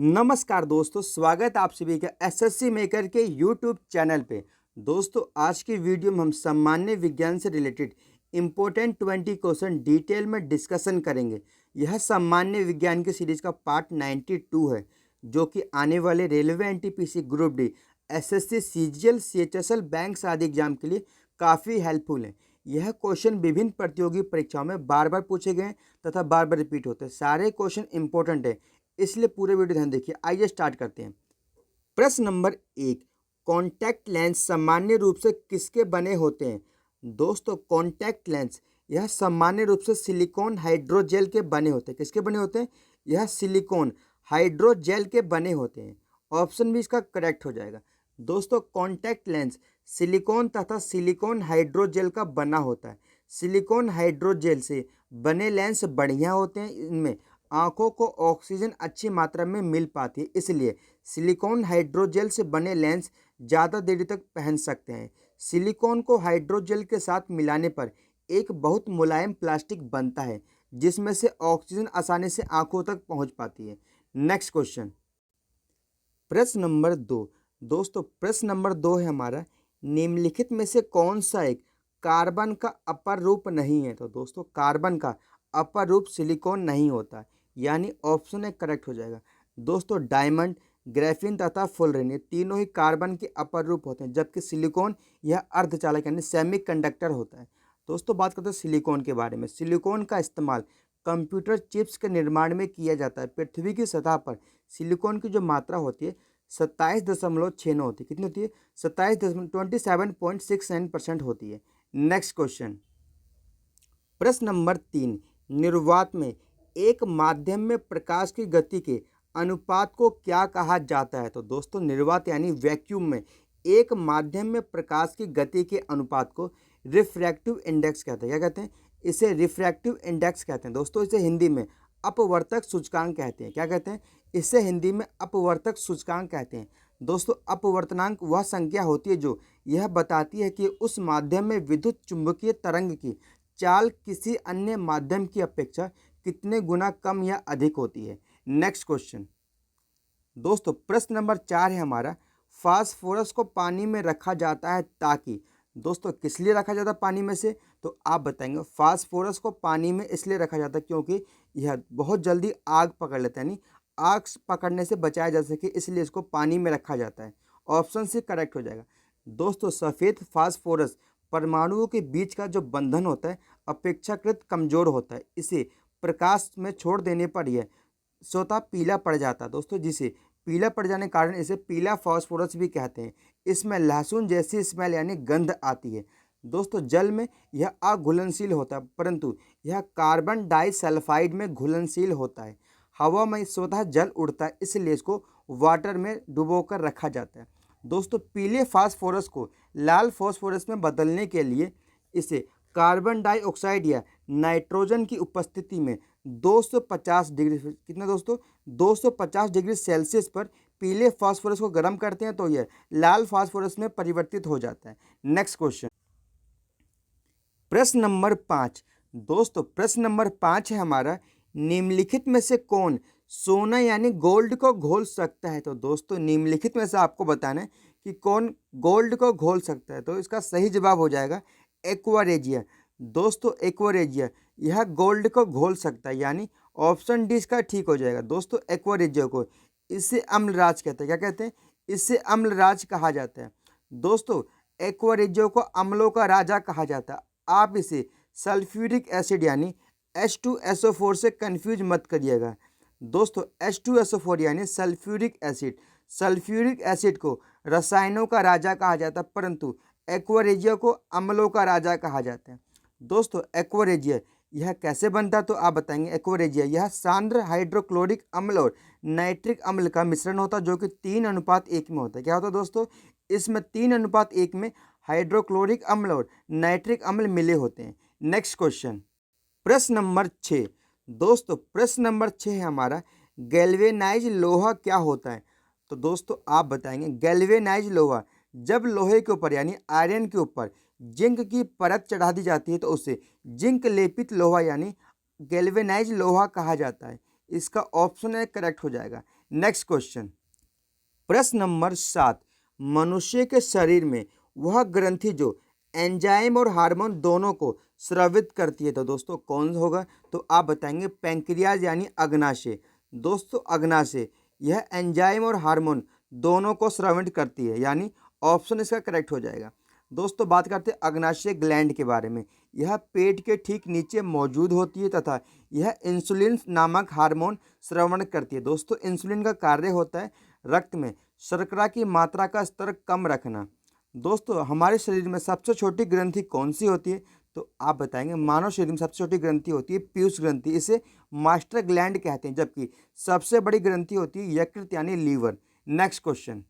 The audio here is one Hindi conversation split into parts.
नमस्कार दोस्तों, स्वागत है आप सभी का एसएससी मेकर के यूट्यूब चैनल पे। दोस्तों, आज की वीडियो में हम सामान्य विज्ञान से रिलेटेड इम्पोर्टेंट 20 क्वेश्चन डिटेल में डिस्कशन करेंगे। यह सामान्य विज्ञान की सीरीज का पार्ट 92 है, जो कि आने वाले railway NTPC group D, SSC CGL, CHSL, banks आदि एग्जाम के लिए काफ़ी हेल्पफुल है। यह क्वेश्चन विभिन्न प्रतियोगी परीक्षाओं में बार बार पूछे गए हैं तथा बार बार रिपीट होते हैं। सारे क्वेश्चन इंपॉर्टेंट है, इसलिए पूरे वीडियो ध्यान देखिए। आइए स्टार्ट करते हैं। प्रश्न नंबर 1, कॉन्टैक्ट लेंस सामान्य रूप से किसके बने होते हैं? दोस्तों, कॉन्टैक्ट लेंस यह सामान्य रूप से सिलिकॉन हाइड्रोजेल के बने होते हैं। किसके बने होते हैं? यह सिलिकॉन हाइड्रोजेल के बने होते हैं। ऑप्शन भी इसका करेक्ट हो जाएगा। दोस्तों, कॉन्टैक्ट लेंस सिलिकॉन तथा सिलिकॉन हाइड्रोजेल का बना होता है। सिलिकॉन हाइड्रोजेल से बने लेंस बढ़िया होते हैं। इनमें आंखों को ऑक्सीजन अच्छी मात्रा में मिल पाती है, इसलिए सिलिकॉन हाइड्रोजेल से बने लेंस ज़्यादा देर तक पहन सकते हैं। सिलिकॉन को हाइड्रोजेल के साथ मिलाने पर एक बहुत मुलायम प्लास्टिक बनता है, जिसमें से ऑक्सीजन आसानी से आंखों तक पहुंच पाती है। नेक्स्ट क्वेश्चन, प्रश्न नंबर 2। दोस्तों, प्रश्न नंबर 2 है हमारा, निम्नलिखित में से कौन सा एक कार्बन का अपर रूप नहीं है? तो दोस्तों, कार्बन का अपर रूप सिलिकॉन नहीं होता, यानी ऑप्शन ए करेक्ट हो जाएगा। दोस्तों, डायमंड, ग्रेफीन तथा फुलरेन ये तीनों ही कार्बन के अपर रूप होते हैं, जबकि सिलिकॉन यह अर्धचालक यानी सेमीकंडक्टर होता है। दोस्तों, बात करते हैं सिलिकॉन के बारे में। सिलिकॉन का इस्तेमाल कंप्यूटर चिप्स के निर्माण में किया जाता है। पृथ्वी की सतह पर सिलिकॉन की जो मात्रा होती है 27.69 होती है। कितनी होती है? 27.27.69% होती है। नेक्स्ट क्वेश्चन, प्रश्न नंबर 3, निर्वात में एक माध्यम में प्रकाश की गति के अनुपात को क्या कहा जाता है? तो दोस्तों, निर्वात यानी वैक्यूम में एक माध्यम में प्रकाश की गति के अनुपात को रिफ्रैक्टिव इंडेक्स कहते हैं। क्या कहते हैं? इसे रिफ्रैक्टिव इंडेक्स कहते हैं। दोस्तों, इसे हिंदी में अपवर्तक सूचकांक कहते हैं। क्या कहते हैं? इसे हिंदी में अपवर्तक सूचकांक कहते हैं। दोस्तों, अपवर्तनांक वह संख्या होती है जो यह बताती है कि उस माध्यम में विद्युत चुंबकीय तरंग की चाल किसी अन्य माध्यम की अपेक्षा कितने गुना कम या अधिक होती है। नेक्स्ट क्वेश्चन, दोस्तों, प्रश्न नंबर 4 है हमारा, फास्फोरस को पानी में रखा जाता है ताकि, दोस्तों, किस लिए रखा जाता है पानी में से? तो आप बताएंगे। फास्फोरस को पानी में इसलिए रखा जाता है क्योंकि यह बहुत जल्दी आग पकड़ लेता है, यानी आग पकड़ने से बचाया जा सके, इसलिए इसको पानी में रखा जाता है। ऑप्शन सी करेक्ट हो जाएगा। दोस्तों, सफ़ेद फास्फोरस परमाणुओं के बीच का जो बंधन होता है अपेक्षाकृत कमजोर होता है। इसे प्रकाश में छोड़ देने पर यह स्वतः पीला पड़ जाता है। दोस्तों, जिसे पीला पड़ जाने के कारण इसे पीला फास्फोरस भी कहते हैं। इसमें लहसुन जैसी स्मेल यानी गंध आती है। दोस्तों, जल में यह अघुलनशील होता है, परंतु यह कार्बन डाइसल्फाइड में घुलनशील होता है। हवा में स्वतः जल उड़ता है, इसलिए इसको वाटर में डुबोकर रखा जाता है। दोस्तों, पीले फास्फोरस को लाल फास्फोरस में बदलने के लिए इसे कार्बन डाइऑक्साइड या नाइट्रोजन की उपस्थिति में 250 डिग्री, कितना दोस्तों, 250 डिग्री सेल्सियस पर पीले फास्फोरस को गर्म करते हैं तो यह लाल फास्फोरस में परिवर्तित हो जाता है। नेक्स्ट क्वेश्चन, प्रश्न नंबर 5। दोस्तों, प्रश्न नंबर 5 है हमारा, निम्नलिखित में से कौन सोना यानी गोल्ड को घोल सकता है? तो दोस्तों, निम्नलिखित में से आपको बताना है कि कौन गोल्ड को घोल सकता है। तो इसका सही जवाब हो जाएगा एक्वारेजिया। दोस्तों, एक्वारेजिया यह गोल्ड को घोल सकता है, यानी ऑप्शन डी इसका ठीक हो जाएगा। दोस्तों, एक्वारेजिया को इससे अम्लराज कहते हैं। क्या कहते हैं? इससे अम्लराज कहा जाता है। दोस्तों, एक्वारेजिया को अम्लों का राजा कहा जाता है। आप इसे सल्फ्यूरिक एसिड यानी H2SO4 से कंफ्यूज मत करिएगा। दोस्तों, H2SO4 यानी सल्फ्यूरिक एसिड, सल्फ्यूरिक एसिड को रसायनों का राजा कहा जाता है, परंतु एक्वारेजिया को अम्लों का राजा कहा जाता है। दोस्तों, एक्वारेजिया यह कैसे बनता है? तो आप बताएंगे। एक्वारेजिया यह सांद्र हाइड्रोक्लोरिक अम्ल और नाइट्रिक अम्ल का मिश्रण होता है, जो कि 3:1 में होता है। क्या होता है दोस्तों? इसमें 3:1 में हाइड्रोक्लोरिक अम्ल और नाइट्रिक अम्ल मिले होते हैं। नेक्स्ट क्वेश्चन, प्रश्न नंबर 6। दोस्तों, प्रश्न नंबर 6 है हमारा, गैल्वेनाइज लोहा क्या होता है? तो दोस्तों, आप बताएंगे। गैल्वेनाइज लोहा जब लोहे के ऊपर यानी आयरन के ऊपर जिंक की परत चढ़ा दी जाती है तो उसे जिंक लेपित लोहा यानी गैल्वेनाइज लोहा कहा जाता है। इसका ऑप्शन है करेक्ट हो जाएगा। नेक्स्ट क्वेश्चन, प्रश्न नंबर 7, मनुष्य के शरीर में वह ग्रंथि जो एंजाइम और हार्मोन दोनों को स्रावित करती है, तो दोस्तों कौन होगा? तो आप बताएंगे पैंक्रियाज यानी अग्नाशय। दोस्तों अग्नाशय यह एंजाइम और हार्मोन दोनों को स्रावित करती है, यानी ऑप्शन इसका करेक्ट हो जाएगा। दोस्तों बात करते हैं अग्नाशय ग्लैंड के बारे में। यह पेट के ठीक नीचे मौजूद होती है तथा यह इंसुलिन नामक हार्मोन स्रावण करती है। दोस्तों इंसुलिन का कार्य होता है रक्त में शर्करा की मात्रा का स्तर कम रखना। दोस्तों हमारे शरीर में सबसे छोटी ग्रंथि कौन सी होती है? तो आप बताएंगे मानव शरीर में सबसे छोटी ग्रंथि होती है पीयूष ग्रंथि, इसे मास्टर ग्लैंड कहते हैं, जबकि सबसे बड़ी ग्रंथि होती है यकृत यानी लीवर। नेक्स्ट क्वेश्चन,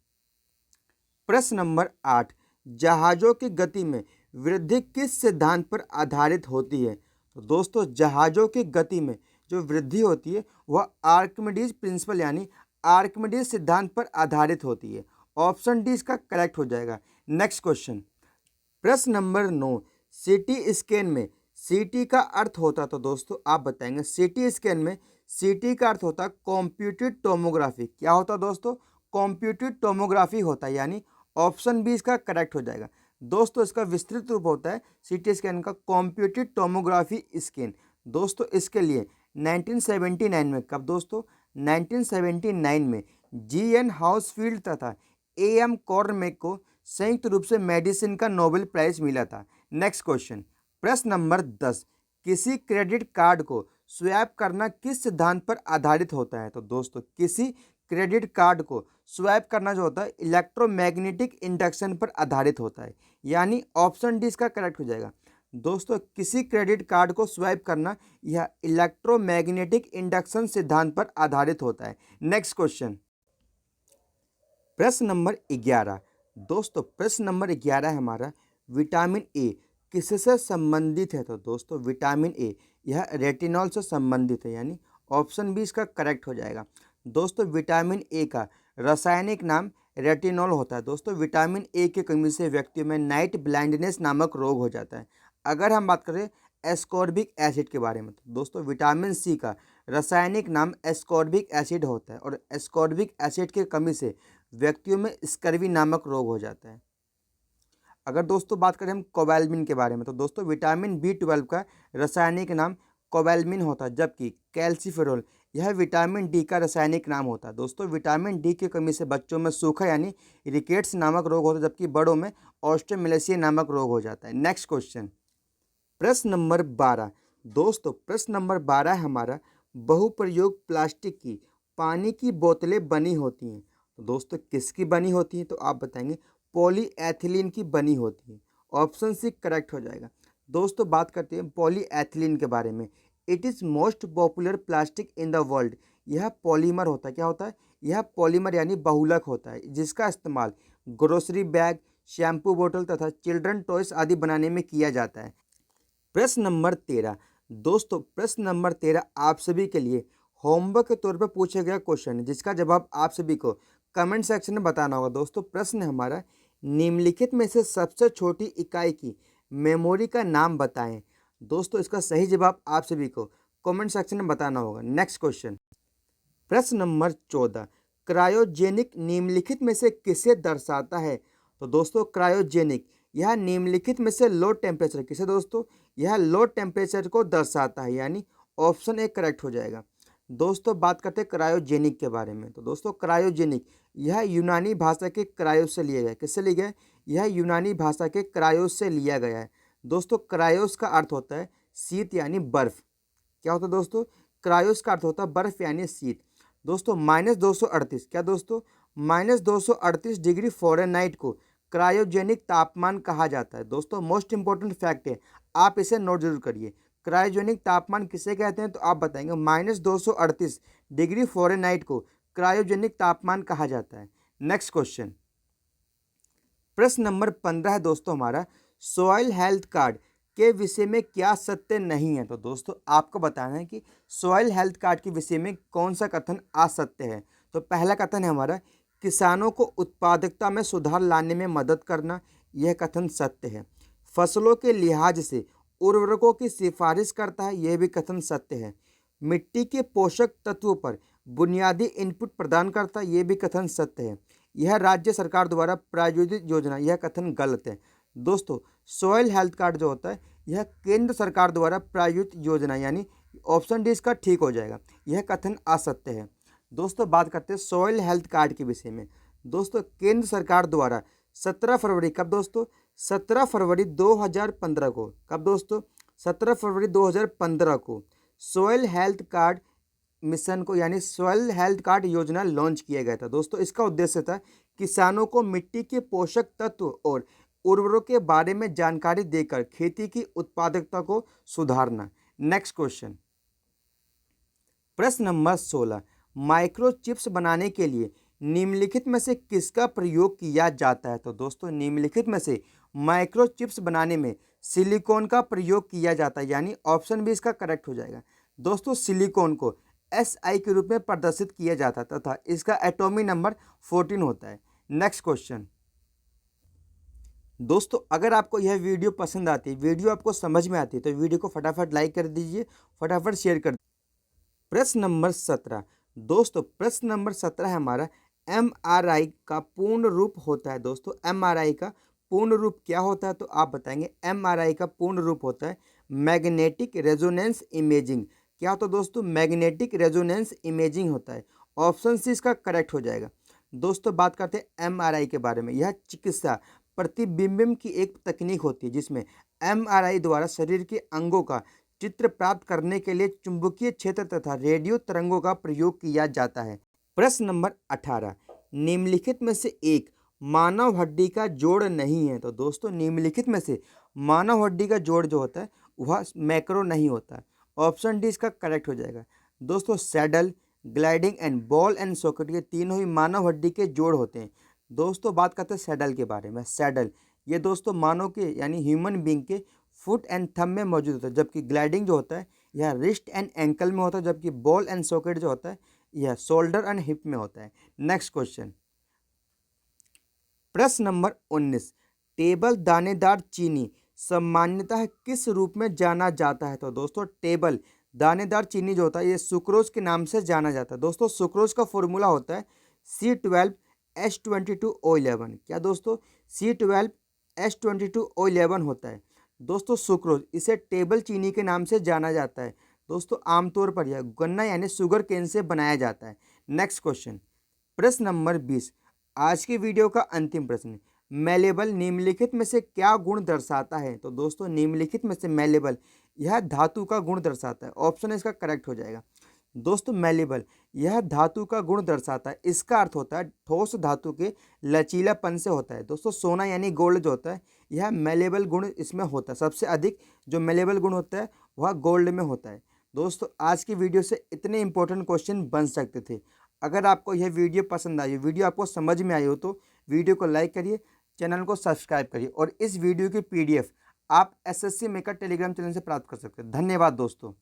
प्रश्न नंबर 8, जहाज़ों की गति में वृद्धि किस सिद्धांत पर आधारित होती है? तो दोस्तों जहाज़ों की गति में जो वृद्धि होती है वह आर्किमिडीज प्रिंसिपल यानी आर्किमिडीज सिद्धांत पर आधारित होती है। ऑप्शन डी इसका करेक्ट हो जाएगा। नेक्स्ट क्वेश्चन, प्रश्न नंबर 9, सीटी स्कैन में सीटी का अर्थ होता है, तो दोस्तों आप बताएंगे सीटी स्कैन में सीटी का अर्थ होता है कंप्यूटेड टोमोग्राफी। क्या होता है दोस्तों? कंप्यूटेड टोमोग्राफी होता है, यानी ऑप्शन बी इसका करेक्ट हो जाएगा। दोस्तों इसका विस्तृत रूप होता है सीटी स्कैन का कंप्यूटेड टोमोग्राफी स्कैन। दोस्तों इसके लिए 1979 में, कब दोस्तों? 1979 में जी.एन. हाउसफील्ड तथा ए.एम. कॉर्नमेक को संयुक्त रूप से मेडिसिन का नोबेल प्राइज मिला था। नेक्स्ट क्वेश्चन, प्रश्न नंबर 10, किसी क्रेडिट कार्ड को स्वैप करना किस सिद्धांत पर आधारित होता है? तो दोस्तों किसी क्रेडिट कार्ड को स्वैप करना जो होता है इलेक्ट्रोमैग्नेटिक इंडक्शन पर आधारित होता है, यानी ऑप्शन डी इसका करेक्ट हो जाएगा। दोस्तों किसी क्रेडिट कार्ड को स्वैप करना यह इलेक्ट्रोमैग्नेटिक इंडक्शन सिद्धांत पर आधारित होता है। नेक्स्ट क्वेश्चन, प्रश्न नंबर 11, दोस्तों प्रश्न नंबर 11 है हमारा, विटामिन ए किससे संबंधित है? तो दोस्तों विटामिन ए यह रेटिनॉल से संबंधित है, यानी ऑप्शन बी इसका करेक्ट हो जाएगा। दोस्तों विटामिन ए का रासायनिक नाम रेटिनॉल होता है। दोस्तों विटामिन ए की कमी से व्यक्तियों में नाइट ब्लाइंडनेस नामक रोग हो जाता है। अगर हम बात करें एस्कॉर्बिक एसिड के बारे में, तो दोस्तों विटामिन सी का रासायनिक नाम एस्कॉर्बिक एसिड होता है और एस्कॉर्बिक एसिड की कमी से व्यक्तियों में स्कर्वी नामक रोग हो जाता है। अगर दोस्तों बात करें हम कोबैल्मिन के बारे में, तो दोस्तों विटामिन B12 का रासायनिक नाम कोबैल्मिन होता है, जबकि कैल्सीफेरॉल यह विटामिन डी का रासायनिक नाम होता है। दोस्तों विटामिन डी की कमी से बच्चों में सूखा यानी रिकेट्स नामक रोग होता है, जबकि बड़ों में ऑस्ट्रोमेलेसिया नामक रोग हो जाता है। नेक्स्ट क्वेश्चन, प्रश्न नंबर 12, दोस्तों प्रश्न नंबर 12 हमारा, बहुप्रयोग प्लास्टिक की पानी की बोतलें बनी होती हैं, तो दोस्तों किसकी बनी होती हैं? तो आप बताएंगे पॉलीएथिलीन की बनी होती है। ऑप्शन सी करेक्ट हो जाएगा। दोस्तों बात करते हैं पॉलीएथिलीन के बारे में। It is most popular plastic in the world. यह पॉलीमर होता है। क्या होता है? यह पॉलीमर यानी बहुलक होता है, जिसका इस्तेमाल ग्रोसरी बैग, शैम्पू बोतल तथा चिल्ड्रन टॉयस आदि बनाने में किया जाता है। प्रश्न नंबर 13, दोस्तों प्रश्न नंबर 13 आप सभी के लिए होमवर्क के तौर पर पूछा गया क्वेश्चन है, जिसका जवाब आप सभी को कमेंट सेक्शन में बताना होगा। दोस्तों प्रश्न है हमारा, निम्नलिखित में से सबसे छोटी इकाई की मेमोरी का नाम बताएं। दोस्तों इसका सही जवाब आप सभी को कमेंट सेक्शन में बताना होगा। नेक्स्ट क्वेश्चन, प्रश्न नंबर 14, क्रायोजेनिक निम्नलिखित में से किसे दर्शाता है? तो दोस्तों क्रायोजेनिक यह निम्नलिखित में से लो टेम्परेचर किसे? दोस्तों यह लो टेम्परेचर को दर्शाता है, यानी ऑप्शन ए करेक्ट हो जाएगा। दोस्तों बात करते हैं क्रायोजेनिक के बारे में, तो दोस्तों क्रायोजेनिक यह यूनानी भाषा के क्रायोस से लिया गया है। किससे लिया गया है? यह यूनानी भाषा के क्रायोस से लिया गया है। दोस्तों क्रायोस का अर्थ होता है शीत यानी बर्फ। क्या होता है दोस्तों? क्रायोस का अर्थ होता है बर्फ यानी शीत। दोस्तों -238, क्या दोस्तों? -238 डिग्री फ़ारेनहाइट को क्रायोजेनिक तापमान कहा जाता है। दोस्तों मोस्ट इंपॉर्टेंट फैक्ट है, आप इसे नोट जरूर करिए। क्रायोजेनिक तापमान किसे कहते हैं? तो आप बताएंगे -238 डिग्री फ़ारेनहाइट को क्रायोजेनिक तापमान कहा जाता है। नेक्स्ट क्वेश्चन, प्रश्न नंबर 15 है दोस्तों हमारा, सॉइल हेल्थ कार्ड के विषय में क्या सत्य नहीं है? तो दोस्तों आपको बताना है कि सॉइल हेल्थ कार्ड के विषय में कौन सा कथन असत्य है। तो पहला कथन है हमारा, किसानों को उत्पादकता में सुधार लाने में मदद करना, यह कथन सत्य है। फसलों के लिहाज से उर्वरकों की सिफारिश करता है, यह भी कथन सत्य है। मिट्टी के पोषक तत्वों पर बुनियादी इनपुट प्रदान करता है, ये भी कथन सत्य है। यह राज्य सरकार द्वारा प्रायोजित योजना, यह कथन गलत है। दोस्तों सॉइल हेल्थ कार्ड जो होता है यह केंद्र सरकार द्वारा प्रायोजित योजना, यानी ऑप्शन डी इसका ठीक हो जाएगा, यह कथन असत्य है। दोस्तों बात करते हैं सॉइल हेल्थ कार्ड के विषय में। दोस्तों केंद्र सरकार द्वारा 17 फरवरी, कब दोस्तों, 17 फरवरी 2015 को, कब दोस्तों, 17 फरवरी 2015 को सॉइल हेल्थ कार्ड मिशन को, यानी सॉइल हेल्थ कार्ड योजना लॉन्च किया गया था। दोस्तों इसका उद्देश्य था किसानों को मिट्टी के पोषक तत्व और उर्वरकों के बारे में जानकारी देकर खेती की उत्पादकता को सुधारना। नेक्स्ट क्वेश्चन, प्रश्न नंबर 16, माइक्रोचिप्स बनाने के लिए निम्नलिखित में से किसका प्रयोग किया जाता है? तो दोस्तों निम्नलिखित में से माइक्रोचिप्स बनाने में सिलिकॉन का प्रयोग किया जाता है, यानी ऑप्शन बी इसका करेक्ट हो जाएगा। दोस्तों सिलिकॉन को SI के रूप में प्रदर्शित किया जाता है तथा इसका एटॉमिक नंबर 14 होता है। नेक्स्ट क्वेश्चन, दोस्तों अगर आपको यह वीडियो पसंद आती है, वीडियो आपको समझ में आती है, तो वीडियो को फटाफट लाइक कर दीजिए, फटाफट शेयर कर दीजिए। प्रश्न नंबर 17, दोस्तों प्रश्न नंबर 17 है हमारा, MRI का पूर्ण रूप होता है। दोस्तों MRI का पूर्ण रूप क्या होता है? तो आप बताएंगे। MRI का पूर्ण रूप होता है मैग्नेटिक रेजोनेंस इमेजिंग। क्या होता है दोस्तों? मैग्नेटिक रेजोनेंस इमेजिंग होता है। ऑप्शन सी इसका करेक्ट हो जाएगा। दोस्तों बात करते हैं MRI के बारे में। यह चिकित्सा प्रतिबिंब की एक तकनीक होती है जिसमें MRI द्वारा शरीर के अंगों का चित्र प्राप्त करने के लिए चुंबकीय क्षेत्र तथा रेडियो तरंगों का प्रयोग किया जाता है। प्रश्न नंबर 18, निम्नलिखित में से एक मानव हड्डी का जोड़ नहीं है। तो दोस्तों निम्नलिखित में से मानव हड्डी का जोड़ जो होता है वह मैक्रो नहीं होता है। ऑप्शन डी इसका करेक्ट हो जाएगा। दोस्तों saddle, gliding and ball and socket, ये तीनों ही मानव हड्डी के जोड़ होते हैं। दोस्तों बात करते हैं सैडल के बारे में। सैडल ये दोस्तों मानव के यानी ह्यूमन बींग के फुट एंड थंब में मौजूद होता है, जबकि ग्लाइडिंग जो होता है यह रिस्ट एंड एंकल में होता है, जबकि बॉल एंड सॉकेट जो होता है यह शोल्डर एंड हिप में होता है। नेक्स्ट क्वेश्चन, प्रश्न नंबर 19, टेबल दानेदार चीनी सामान्यतः किस रूप में जाना जाता है? तो दोस्तों टेबल दानेदार चीनी जो होता है ये सुक्रोज के नाम से जाना जाता है। दोस्तों सुक्रोज का फॉर्मूला होता है C12H22O11। क्या दोस्तों? C12H22O11 होता है। दोस्तों सुक्रोज, इसे टेबल चीनी के नाम से जाना जाता है। दोस्तों आमतौर पर यह गन्ना यानी शुगर केन से बनाया जाता है। नेक्स्ट क्वेश्चन, प्रश्न नंबर 20, आज की वीडियो का अंतिम प्रश्न, मेलेबल निम्नलिखित में से क्या गुण दर्शाता है? तो दोस्तों निम्नलिखित में से मेलेबल यह धातु का गुण दर्शाता है। ऑप्शन इसका करेक्ट हो जाएगा। दोस्तों मेलेबल यह धातु का गुण दर्शाता है। इसका अर्थ होता है ठोस धातु के लचीलापन से होता है। दोस्तों सोना यानी गोल्ड जो होता है यह मेलेबल गुण इसमें होता है। सबसे अधिक जो मेलेबल गुण होता है वह गोल्ड में होता है। दोस्तों आज की वीडियो से इतने इंपॉर्टेंट क्वेश्चन बन सकते थे। अगर आपको यह वीडियो पसंद आई, वीडियो आपको समझ में आई हो, तो वीडियो को लाइक करिए, चैनल को सब्सक्राइब करिए और इस वीडियो की PDF आप SSC मेकर टेलीग्राम चैनल से प्राप्त कर सकते हैं। धन्यवाद दोस्तों।